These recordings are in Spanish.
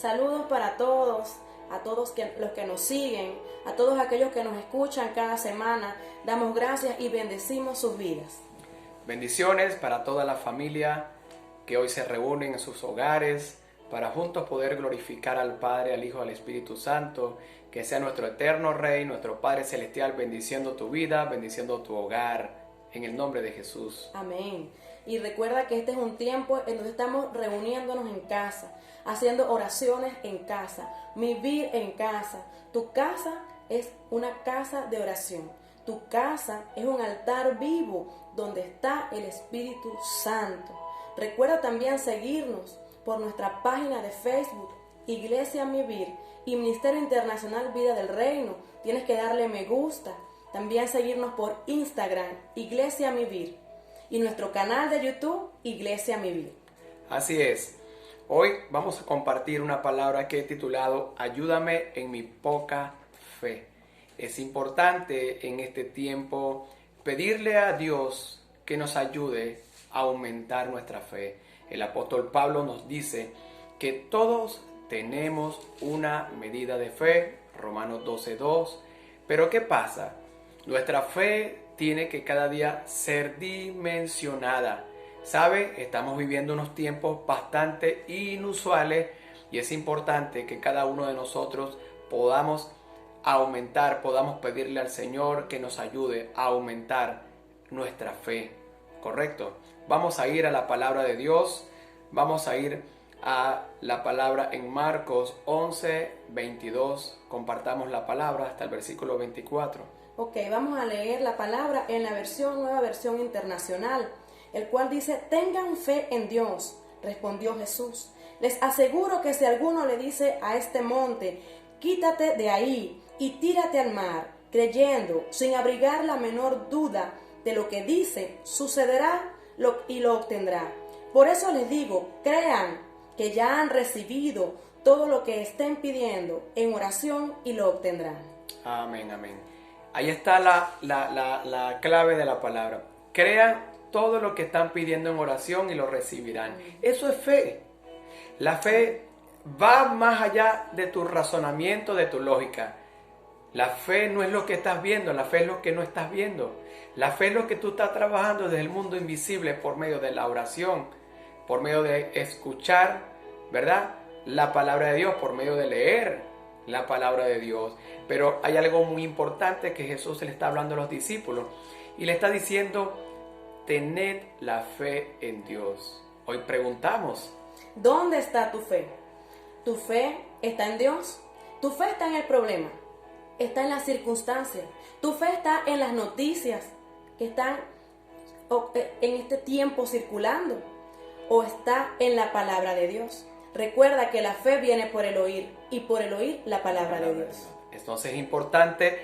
Saludos para todos, a todos los que nos siguen, a todos aquellos que nos escuchan cada semana. Damos gracias y bendecimos sus vidas. Bendiciones para toda la familia que hoy se reúnen en sus hogares para juntos poder glorificar al Padre, al Hijo, al Espíritu Santo. Que sea nuestro eterno Rey, nuestro Padre Celestial, bendiciendo tu vida, bendiciendo tu hogar, en el nombre de Jesús. Amén. Y recuerda que este es un tiempo en donde estamos reuniéndonos en casa, haciendo oraciones en casa, vivir en casa. Tu casa es una casa de oración. Tu casa es un altar vivo donde está el Espíritu Santo. Recuerda también seguirnos por nuestra página de Facebook, Iglesia Mivir y Ministerio Internacional Vida del Reino. Tienes que darle me gusta. También seguirnos por Instagram, Iglesia Mivir. Y nuestro canal de YouTube, Iglesia Mivir. Así es. Hoy vamos a compartir una palabra que he titulado Ayúdame en mi poca fe. Es importante en este tiempo pedirle a Dios que nos ayude a aumentar nuestra fe. El apóstol Pablo nos dice que todos tenemos una medida de fe, Romanos 12:2. Pero ¿qué pasa? Nuestra fe tiene que cada día ser dimensionada. ¿Sabe? Estamos viviendo unos tiempos bastante inusuales y es importante que cada uno de nosotros podamos aumentar, podamos pedirle al Señor que nos ayude a aumentar nuestra fe. ¿Correcto? Vamos a ir a la palabra de Dios, vamos a ir a la palabra en Marcos 11:22. Compartamos la palabra hasta el versículo 24. Ok, vamos a leer la palabra en la nueva versión internacional, el cual dice: tengan fe en Dios, respondió Jesús. Les aseguro que si alguno le dice a este monte, quítate de ahí y tírate al mar, creyendo, sin abrigar la menor duda de lo que dice, sucederá y lo obtendrá. Por eso les digo, crean que ya han recibido todo lo que estén pidiendo en oración y lo obtendrán. Amén, amén. Ahí está la clave de la palabra. Crean todo lo que están pidiendo en oración y lo recibirán. Eso es fe. La fe va más allá de tu razonamiento, de tu lógica. La fe no es lo que estás viendo, la fe es lo que no estás viendo. La fe es lo que tú estás trabajando desde el mundo invisible por medio de la oración, por medio de escuchar, ¿verdad?, la palabra de Dios, por medio de leer la palabra de Dios. Pero hay algo muy importante que Jesús le está hablando a los discípulos y le está diciendo: tened la fe en Dios. Hoy preguntamos: ¿dónde está tu fe? ¿Tu fe está en Dios? ¿Tu fe está en el problema? ¿Está en las circunstancias? ¿Tu fe está en las noticias que están en este tiempo circulando? ¿O está en la palabra de Dios? Recuerda que la fe viene por el oír y por el oír la palabra de Dios. Entonces es importante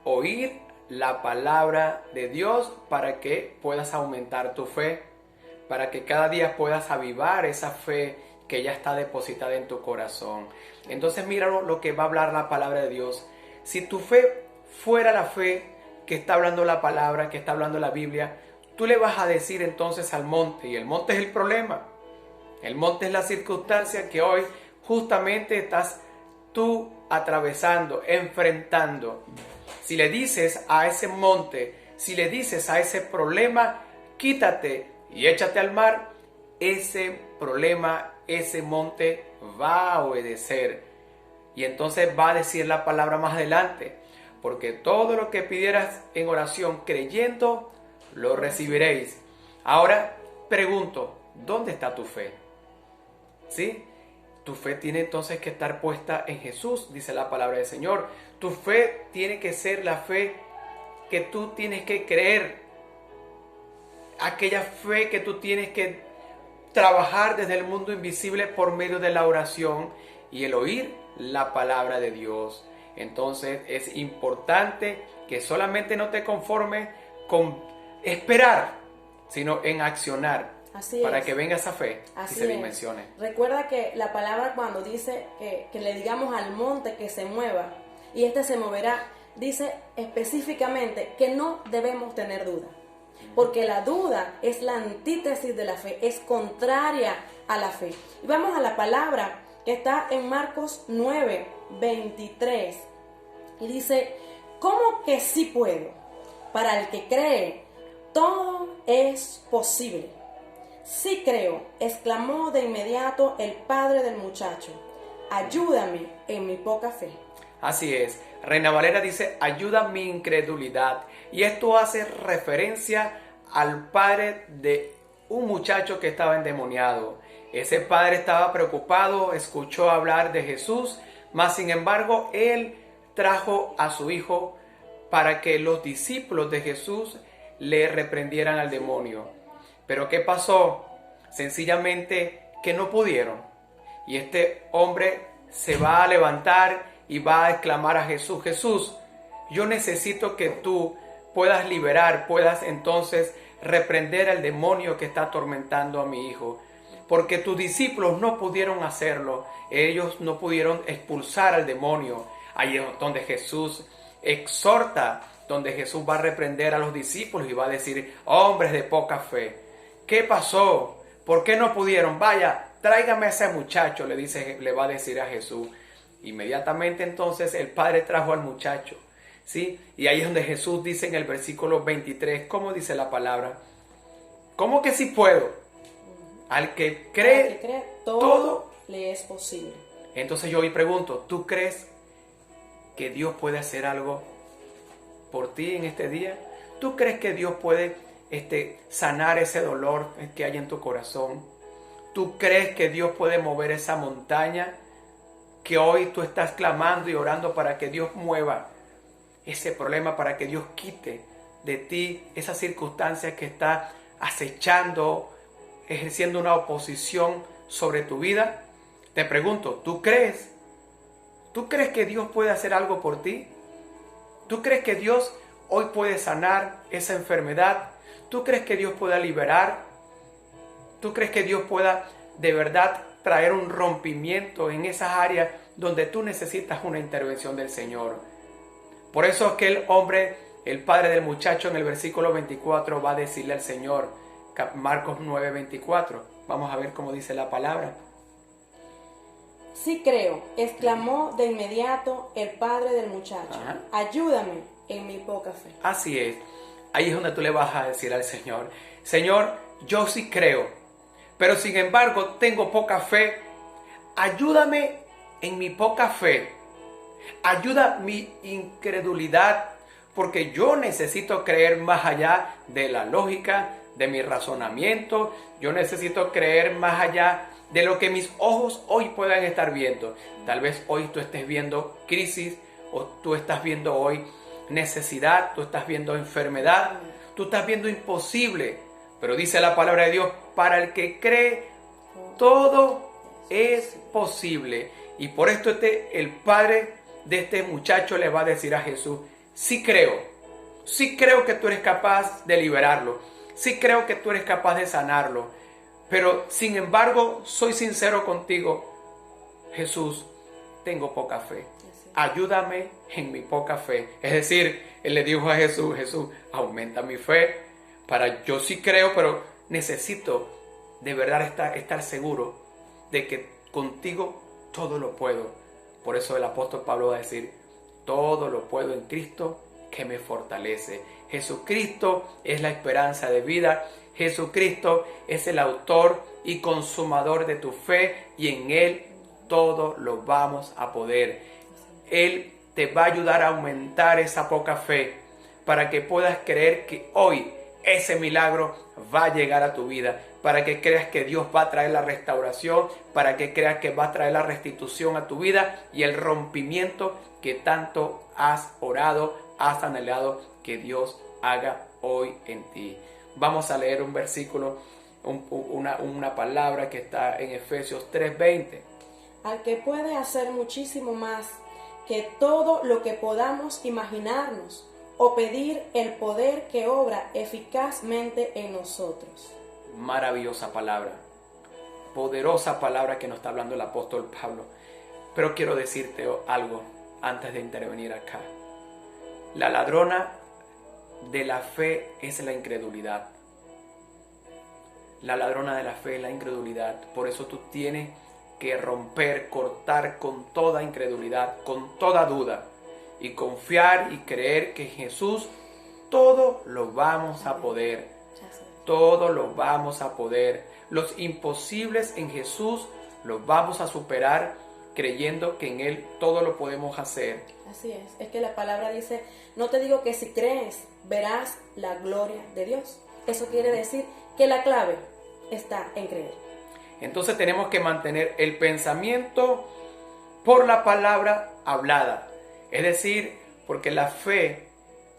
oír la palabra de Dios para que puedas aumentar tu fe, para que cada día puedas avivar esa fe que ya está depositada en tu corazón. Entonces mira lo que va a hablar la palabra de Dios. Si tu fe fuera la fe que está hablando la palabra, que está hablando la Biblia, tú le vas a decir entonces al monte, y el monte es el problema. El monte es la circunstancia que hoy justamente estás tú atravesando, enfrentando. Si le dices a ese monte, si le dices a ese problema, quítate y échate al mar, ese problema, ese monte va a obedecer. Y entonces va a decir la palabra más adelante: porque todo lo que pidieras en oración creyendo, lo recibiréis. Ahora pregunto, ¿dónde está tu fe? ¿Sí? Tu fe tiene entonces que estar puesta en Jesús, dice la palabra del Señor. Tu fe tiene que ser la fe que tú tienes que creer. Aquella fe que tú tienes que trabajar desde el mundo invisible por medio de la oración y el oír la palabra de Dios. Entonces es importante que solamente no te conformes con esperar, sino en accionar. Así para es. Que venga esa fe Así y se es. dimensione. Recuerda que la palabra cuando dice que le digamos al monte que se mueva y este se moverá, dice específicamente que no debemos tener duda. Porque la duda es la antítesis de la fe, es contraria a la fe. Y vamos a la palabra que está en Marcos 9, 23. Y dice, ¿cómo que sí puedo? Para el que cree, todo es posible. Sí creo, exclamó de inmediato el padre del muchacho. Ayúdame en mi poca fe. Así es. Reina Valera dice, ayuda mi incredulidad. Y esto hace referencia al padre de un muchacho que estaba endemoniado. Ese padre estaba preocupado, escuchó hablar de Jesús, mas sin embargo él trajo a su hijo para que los discípulos de Jesús le reprendieran al demonio. Pero ¿qué pasó? Sencillamente que no pudieron. Y este hombre se va a levantar y va a exclamar a Jesús, Jesús, yo necesito que tú puedas liberar, puedas entonces reprender al demonio que está atormentando a mi hijo. Porque tus discípulos no pudieron hacerlo, ellos no pudieron expulsar al demonio. Ahí es donde Jesús exhorta, donde Jesús va a reprender a los discípulos y va a decir, hombres de poca fe, ¿qué pasó? ¿Por qué no pudieron? Vaya, tráigame a ese muchacho, le va a decir a Jesús. Inmediatamente entonces el padre trajo al muchacho, ¿sí? Y ahí es donde Jesús dice en el versículo 23, ¿cómo dice la palabra? ¿Cómo que sí puedo? Al que cree, todo le es posible. Entonces yo hoy pregunto, ¿tú crees que Dios puede hacer algo por ti en este día? ¿Tú crees que Dios puede sanar ese dolor que hay en tu corazón? ¿Tú crees que Dios puede mover esa montaña que hoy tú estás clamando y orando para que Dios mueva ese problema, para que Dios quite de ti esa circunstancia que está acechando, ejerciendo una oposición sobre tu vida? Te pregunto, ¿tú crees? ¿Tú crees que Dios puede hacer algo por ti? ¿Tú crees que Dios hoy puede sanar esa enfermedad? ¿Tú crees que Dios pueda liberar? ¿Tú crees que Dios pueda de verdad traer un rompimiento en esas áreas donde tú necesitas una intervención del Señor? Por eso aquel hombre, el padre del muchacho, en el versículo 24 va a decirle al Señor, Marcos 9, 24. Vamos a ver cómo dice la palabra. Sí creo, exclamó de inmediato el padre del muchacho. Ajá. Ayúdame en mi poca fe. Así es. Ahí es donde tú le vas a decir al Señor, Señor, yo sí creo, pero sin embargo tengo poca fe. Ayúdame en mi poca fe. Ayuda mi incredulidad, porque yo necesito creer más allá de la lógica, de mi razonamiento. Yo necesito creer más allá de lo que mis ojos hoy puedan estar viendo. Tal vez hoy tú estés viendo crisis, o tú estás viendo hoy necesidad, tú estás viendo enfermedad, tú estás viendo imposible. Pero dice la palabra de Dios, para el que cree, todo es posible. Y por esto el padre de este muchacho le va a decir a Jesús, sí creo que tú eres capaz de liberarlo, sí creo que tú eres capaz de sanarlo, pero sin embargo soy sincero contigo, Jesús, tengo poca fe. Ayúdame en mi poca fe. Es decir, él le dijo a Jesús, Jesús, aumenta mi fe. Yo sí creo, pero necesito de verdad estar seguro de que contigo todo lo puedo. Por eso el apóstol Pablo va a decir, todo lo puedo en Cristo que me fortalece. Jesucristo es la esperanza de vida. Jesucristo es el autor y consumador de tu fe, y en Él todo lo vamos a poder. Él te va a ayudar a aumentar esa poca fe para que puedas creer que hoy ese milagro va a llegar a tu vida, para que creas que Dios va a traer la restauración, para que creas que va a traer la restitución a tu vida y el rompimiento que tanto has orado, has anhelado que Dios haga hoy en ti. Vamos a leer un versículo, una palabra que está en Efesios 3:20. Al que puede hacer muchísimo más que todo lo que podamos imaginarnos o pedir, el poder que obra eficazmente en nosotros. Maravillosa palabra, poderosa palabra que nos está hablando el apóstol Pablo. Pero quiero decirte algo antes de intervenir acá. La ladrona de la fe es la incredulidad. La ladrona de la fe es la incredulidad. Por eso tú tienes que romper, cortar con toda incredulidad, con toda duda, y confiar y creer que en Jesús todo lo vamos a poder. Todo lo vamos a poder. Los imposibles en Jesús los vamos a superar creyendo que en Él todo lo podemos hacer. Así es que la palabra dice, no te digo que si crees verás la gloria de Dios. Eso quiere decir que la clave está en creer. Entonces tenemos que mantener el pensamiento por la palabra hablada. Es decir, porque la fe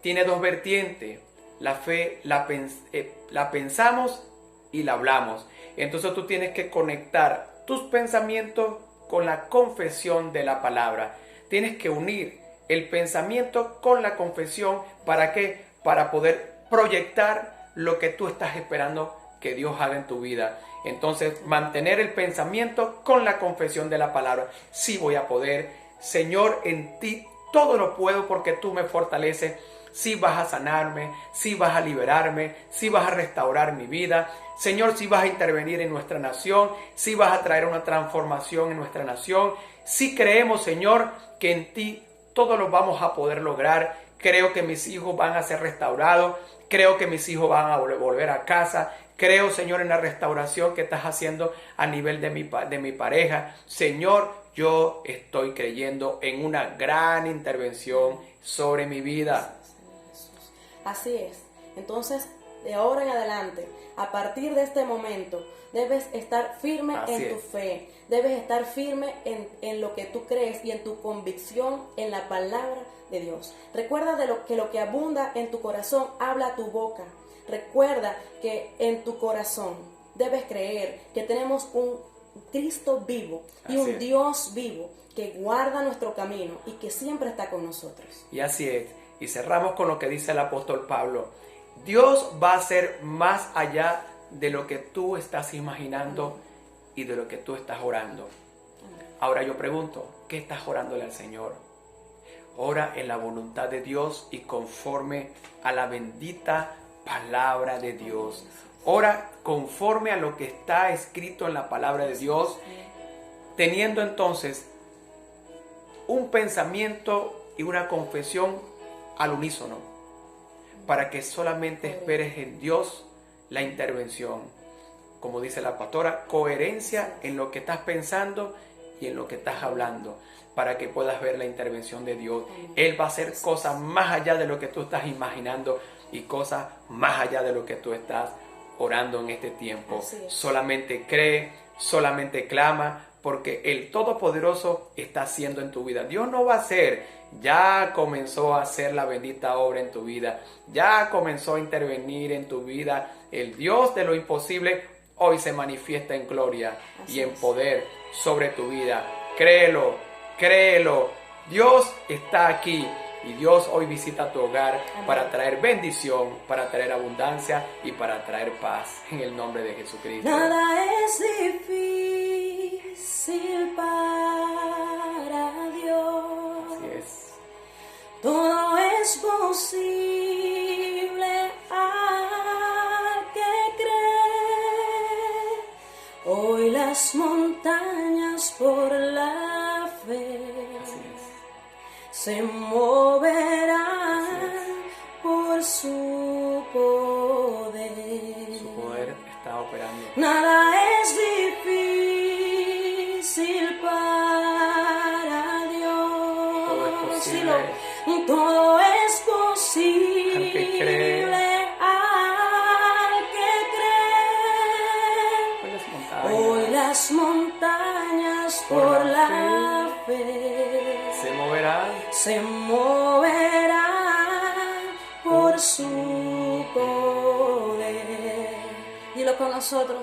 tiene dos vertientes. La fe la pensamos y la hablamos. Entonces tú tienes que conectar tus pensamientos con la confesión de la palabra. Tienes que unir el pensamiento con la confesión. ¿Para qué? Para poder proyectar lo que tú estás esperando que Dios haga en tu vida. Entonces, mantener el pensamiento con la confesión de la palabra. Sí voy a poder. Señor, en ti todo lo puedo porque tú me fortaleces. Sí vas a sanarme, sí vas a liberarme, sí vas a restaurar mi vida. Señor, sí vas a intervenir en nuestra nación, sí vas a traer una transformación en nuestra nación. Sí creemos, Señor, que en ti todo lo vamos a poder lograr. Creo que mis hijos van a ser restaurados. Creo que mis hijos van a volver a casa. Creo, Señor, en la restauración que estás haciendo a nivel de mi pareja. Señor, yo estoy creyendo en una gran intervención sobre mi vida. Así es. Entonces, de ahora en adelante, a partir de este momento, debes estar firme en tu fe. Debes estar firme en lo que tú crees y en tu convicción en la palabra de Dios. Recuerda que lo que abunda en tu corazón, habla tu boca. Recuerda que en tu corazón debes creer que tenemos un Cristo vivo y un Dios vivo que guarda nuestro camino y que siempre está con nosotros. Y así es. Y cerramos con lo que dice el apóstol Pablo. Dios va a hacer más allá de lo que tú estás imaginando y de lo que tú estás orando. Ahora yo pregunto, ¿qué estás orándole al Señor? Ora en la voluntad de Dios y conforme a la bendita palabra de Dios. Ora conforme a lo que está escrito en la palabra de Dios, teniendo entonces un pensamiento y una confesión al unísono, para que solamente esperes en Dios la intervención. Como dice la pastora, coherencia en lo que estás pensando y en lo que estás hablando, para que puedas ver la intervención de Dios. Él va a hacer cosas más allá de lo que tú estás imaginando y cosas más allá de lo que tú estás orando en este tiempo. Solamente cree, solamente clama, porque el Todopoderoso está haciendo en tu vida. Dios no va a hacer, ya comenzó a hacer la bendita obra en tu vida, ya comenzó a intervenir en tu vida. El Dios de lo imposible hoy se manifiesta en gloria y en poder sobre tu vida. Créelo, créelo. Dios está aquí y Dios hoy visita tu hogar para traer bendición, para traer abundancia y para traer paz en el nombre de Jesucristo. Nada es difícil para Dios. Así es. Todo es posible al que cree. Hoy las montañas por la fe se moverán por su poder. Su poder está operando. Nada es difícil para Dios. Todo es posible. Todo es posible Al que cree. Al que cree. Hoy las montañas por la fe se moverán por su poder. Dilo con nosotros.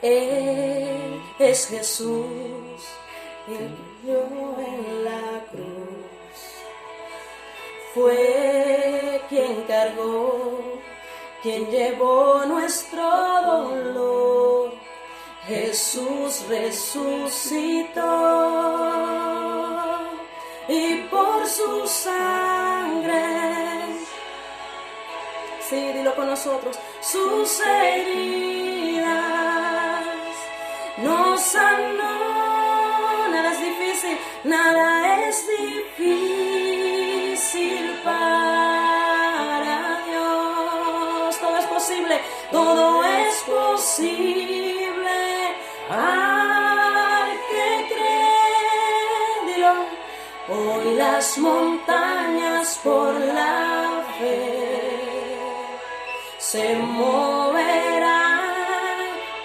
Él es Jesús, Él murió en la cruz. Fue quien cargó, quien llevó nuestro dolor. Jesús resucitó y por su sangre, sí, dilo con nosotros, sus heridas nos sanó. Nada es difícil, nada es difícil para Dios. Todo es posible, todo es posible al que cree. Dilo. Hoy las montañas por la fe se moverán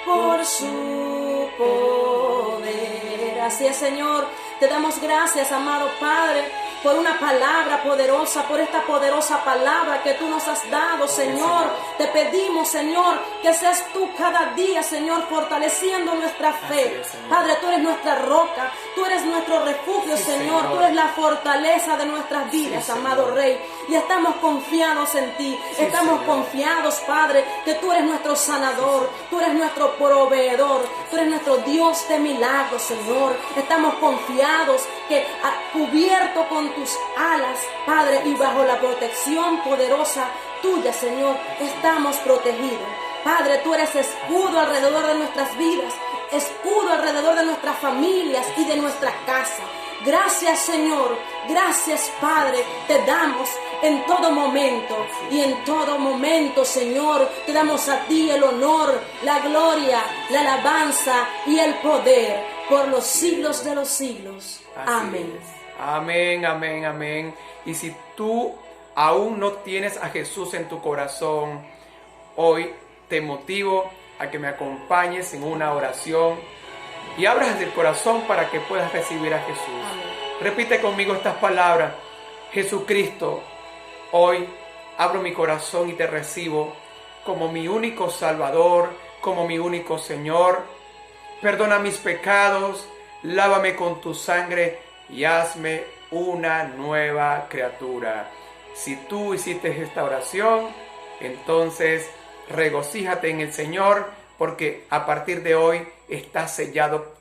por su poder. Así es, Señor. Te damos gracias, amado Padre, por una palabra poderosa, por esta poderosa palabra que tú nos has dado, Señor. Te pedimos, Señor, que seas tú cada día, Señor, fortaleciendo nuestra fe. Padre, tú eres nuestra roca, tú eres nuestro refugio, Señor. Tú eres la fortaleza de nuestras vidas, amado Rey. Y estamos confiados en ti, estamos confiados, Padre, que tú eres nuestro sanador, tú eres nuestro proveedor, tú eres nuestro Dios de milagros, Señor. Estamos confiados que cubierto con tus alas, Padre, y bajo la protección poderosa tuya, Señor, estamos protegidos. Padre, tú eres escudo alrededor de nuestras vidas, escudo alrededor de nuestras familias y de nuestra casa. Gracias, Señor, gracias, Padre, te damos en todo momento, y en todo momento, Señor, te damos a ti el honor, la gloria, la alabanza y el poder por los siglos de los siglos. Amén. Amén, amén, amén. Y si tú aún no tienes a Jesús en tu corazón, hoy te motivo a que me acompañes en una oración y abras el corazón para que puedas recibir a Jesús. Amén. Repite conmigo estas palabras. Jesucristo, hoy abro mi corazón y te recibo como mi único Salvador, como mi único Señor. Perdona mis pecados, lávame con tu sangre y hazme una nueva criatura. Si tú hiciste esta oración, entonces regocíjate en el Señor, porque a partir de hoy estás sellado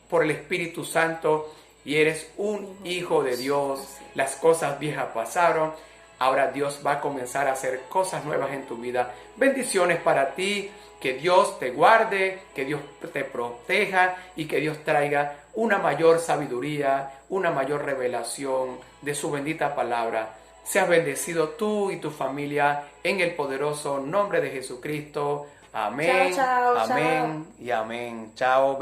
por el Espíritu Santo y eres un hijo de Dios. Las cosas viejas pasaron, ahora Dios va a comenzar a hacer cosas nuevas en tu vida. Bendiciones para ti, que Dios te guarde, que Dios te proteja y que Dios traiga una mayor sabiduría, una mayor revelación de su bendita palabra. Seas bendecido tú y tu familia en el poderoso nombre de Jesucristo. Amén, Chao, chao, amén chao. y amén. Chao.